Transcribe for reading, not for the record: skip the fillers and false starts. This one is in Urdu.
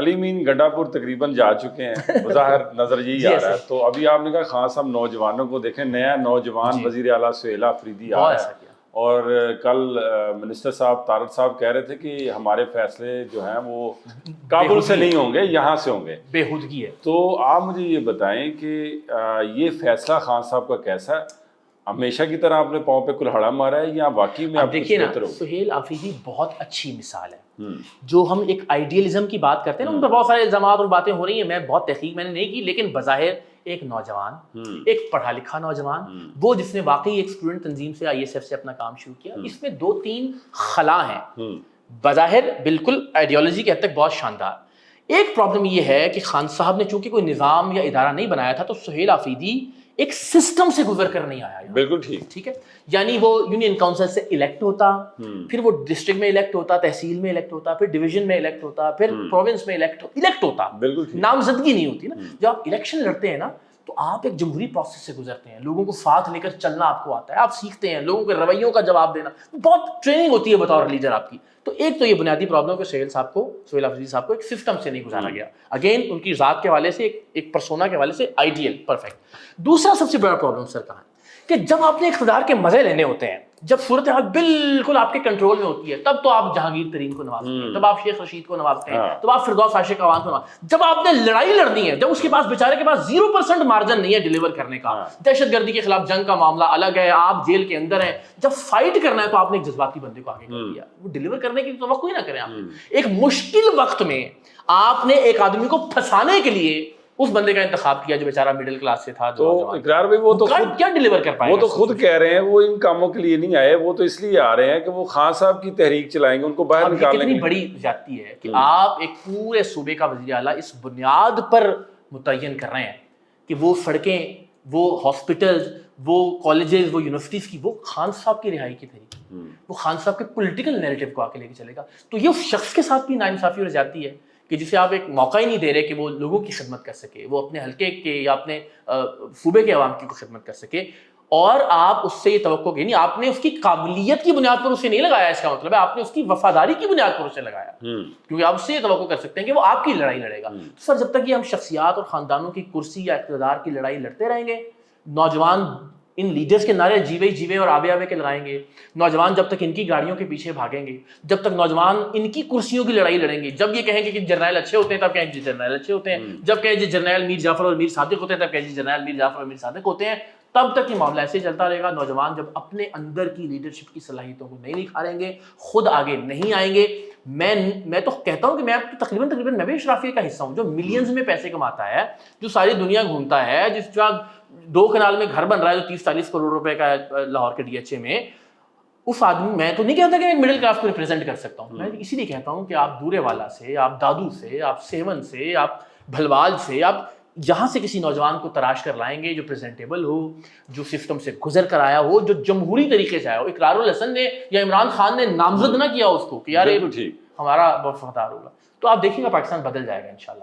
علی مین گنڈا پور تقریباً جا چکے ہیں، بظاہر نظر یہی آ رہا ہے. تو ابھی آپ نے کہا خان صاحب نوجوانوں کو دیکھیں، نیا نوجوان وزیر اعلیٰ سہیل آفریدی آ رہا ہے، اور کل منسٹر صاحب طارق صاحب کہہ رہے تھے کہ ہمارے فیصلے جو ہیں وہ کابل سے نہیں ہوں گے، یہاں سے ہوں گے. بےہودگی ہے. تو آپ مجھے یہ بتائیں کہ یہ فیصلہ خان صاحب کا کیسا ہے؟ ہمیشہ کی طرح آپ نے پاؤں پہ کلہاڑا مارا ہے یا واقعی میں آپ دیکھیے نا، سہیل آفریدی بہت اچھی مثال ہے. جو ہم ایک آئیڈیلزم کی بات کرتے ہیں نا، ان پہ بہت سارے الزامات اور باتیں ہو رہی ہیں، میں بہت تحقیق میں نے نہیں کی، لیکن بظاہر ایک نوجوان، ایک پڑھا لکھا نوجوان، وہ جس نے واقعی ایک اسٹوڈنٹ تنظیم سے ISF سے اپنا کام شروع کیا. اس میں 2-3 خلا ہیں، بظاہر بالکل آئیڈیالوجی کے حد تک بہت شاندار. ایک پرابلم یہ ہے کہ خان صاحب نے چونکہ کوئی نظام یا ادارہ نہیں بنایا تھا، تو سہیل آفریدی ایک سسٹم سے گزر کر نہیں آیا. بالکل ٹھیک ہے. یعنی وہ یونین کاؤنسل سے الیکٹ ہوتا، پھر وہ ڈسٹرکٹ میں الیکٹ ہوتا، تحصیل میں الیکٹ ہوتا، پھر ڈویژن میں الیکٹ ہوتا، پھر پروونس میں الیکٹ ہوتا. نامزدگی نہیں ہوتی نا. جب آپ الیکشن لڑتے ہیں نا تو آپ ایک جمہوری پروسیس سے گزرتے ہیں، لوگوں کو ساتھ لے کر چلنا آپ کو آتا ہے، آپ سیکھتے ہیں لوگوں کے رویوں کا جواب دینا، بہت ٹریننگ ہوتی ہے بطور لیڈر آپ کی. تو ایک تو یہ بنیادی پرابلم کہ سہیل آفریدی صاحب کو ایک سسٹم سے نہیں گزارا گیا. اگین ان کی ذات کے حوالے سے، ایک پرسونا کے حوالے سے آئیڈیل پرفیکٹ. دوسرا سب سے بڑا پرابلم سر کہاں ہے کہ جب آپ نے اقتدار کے مزے لینے ہوتے ہیں، جب صورتحال بالکل آپ کے کنٹرول میں ہوتی ہے، تب تو آپ جہانگیر ترین کو نوازتے ہیں، تب آپ شیخ رشید کو نوازتے ہیں، تب آپ فردوس عاشق عوان کو نوازتے ہیں. جب آپ نے لڑائی لڑنی ہے، جب اس کے پاس بیچارے کے پاس 0% مارجن نہیں ہے ڈیلیور کرنے کا، دہشت گردی کے خلاف جنگ کا معاملہ الگ ہے، آپ جیل کے اندر ہیں، جب فائٹ کرنا ہے تو آپ نے ایک جذباتی بندے کو آگے کر دیا. وہ ڈیلیور کرنے کی توقع ہی نہ کریں. آپ ایک مشکل وقت میں آپ نے ایک آدمی کو پھنسانے کے لیے اس بندے کا انتخاب کیا جو بیچارہ مڈل کلاس سے تھا. تو اقرار بھائی وہ تو کیا ڈیلیور کر پائے گا؟ وہ تو خود کہہ رہے ہیں وہ ان کاموں کے لیے نہیں آئے، وہ تو اس لیے آ رہے ہیں کہ وہ خان صاحب کی تحریک چلائیں گے، ان کو باہر نکالنے کے لیے. کتنی بڑی زیادتی ہے کہ آپ ایک پورے صوبے کا وزیر اعلیٰ اس بنیاد پر متعین کر رہے ہیں کہ وہ سڑکیں، وہ ہاسپٹلز، وہ کالجز، وہ یونیورسٹیز کی، وہ خان صاحب کی رہائی کی تحریک، وہ خان صاحب کے پولیٹیکل نیریٹو کو آ کے لے کے چلے گا. تو یہ اس شخص کے ساتھ بھی ناانصافی اور زیادتی ہے کہ جسے آپ ایک موقع ہی نہیں دے رہے کہ وہ لوگوں کی خدمت کر سکے، وہ اپنے حلقے کے یا اپنے صوبے کے عوام کی کو خدمت کر سکے. اور آپ اس سے یہ توقع کی نہیں، آپ نے اس کی قابلیت کی بنیاد پر اسے نہیں لگایا. اس کا مطلب ہے آپ نے اس کی وفاداری کی بنیاد پر اسے لگایا، کیونکہ آپ اس سے یہ توقع کر سکتے ہیں کہ وہ آپ کی لڑائی لڑے گا. سر جب تک یہ ہم شخصیات اور خاندانوں کی کرسی یا اقتدار کی لڑائی لڑتے رہیں گے، نوجوان ان لیڈرز کے نعرے جیوے اور آبے آبے کے لگائیں گے، نوجوان جب تک ان کی گاڑیوں کے پیچھے بھاگیں گے، جب تک نوجوان ان کی کرسیوں کی لڑائی لڑیں گے، جب یہ کہیں گے کہ جرنیل اچھے ہوتے ہیں تب کہیں جی جرنیل اچھے ہوتے ہیں، جب کہیں جی جرنیل میر جعفر اور میر صادق ہوتے ہیں تب کہیں جی جرنیل میر جعفر اور میر صادق ہوتے ہیں، تب تک یہ معاملہ ایسے چلتا رہے گا. نوجوان جب اپنے اندر کی لیڈرشپ کی صلاحیتوں کو نہیں نکھاریں گے، خود آگے نہیں آئیں گے. میں تو کہتا ہوں کہ میں تقریباً میں بھی اشرافیہ کا حصہ ہوں جو ملینز میں پیسے کماتا ہے، جو ساری دنیا گھومتا ہے، جس کا 2 کنال میں گھر بن رہا ہے جو 30-40 کروڑ روپے کا ہے لاہور کے DHA میں. اس آدمی، میں تو نہیں کہتا کہ میں مڈل کلاس کو ریپرزینٹ کر سکتا ہوں، میں اسی لیے کہتا ہوں کہ آپ دورے والا سے، آپ دادو سے، آپ سیون سے، آپ بھلوال سے، آپ یہاں سے کسی نوجوان کو تراش کر لائیں گے جو پریزنٹیبل ہو، جو سسٹم سے گزر کر آیا ہو، جو جمہوری طریقے سے آیا ہو. اقرار الحسن نے یا عمران خان نے نامزد نہ کیا اس کو کہ یار ہمارا وفادار ہوگا، تو آپ دیکھیں گا پاکستان بدل جائے گا انشاءاللہ.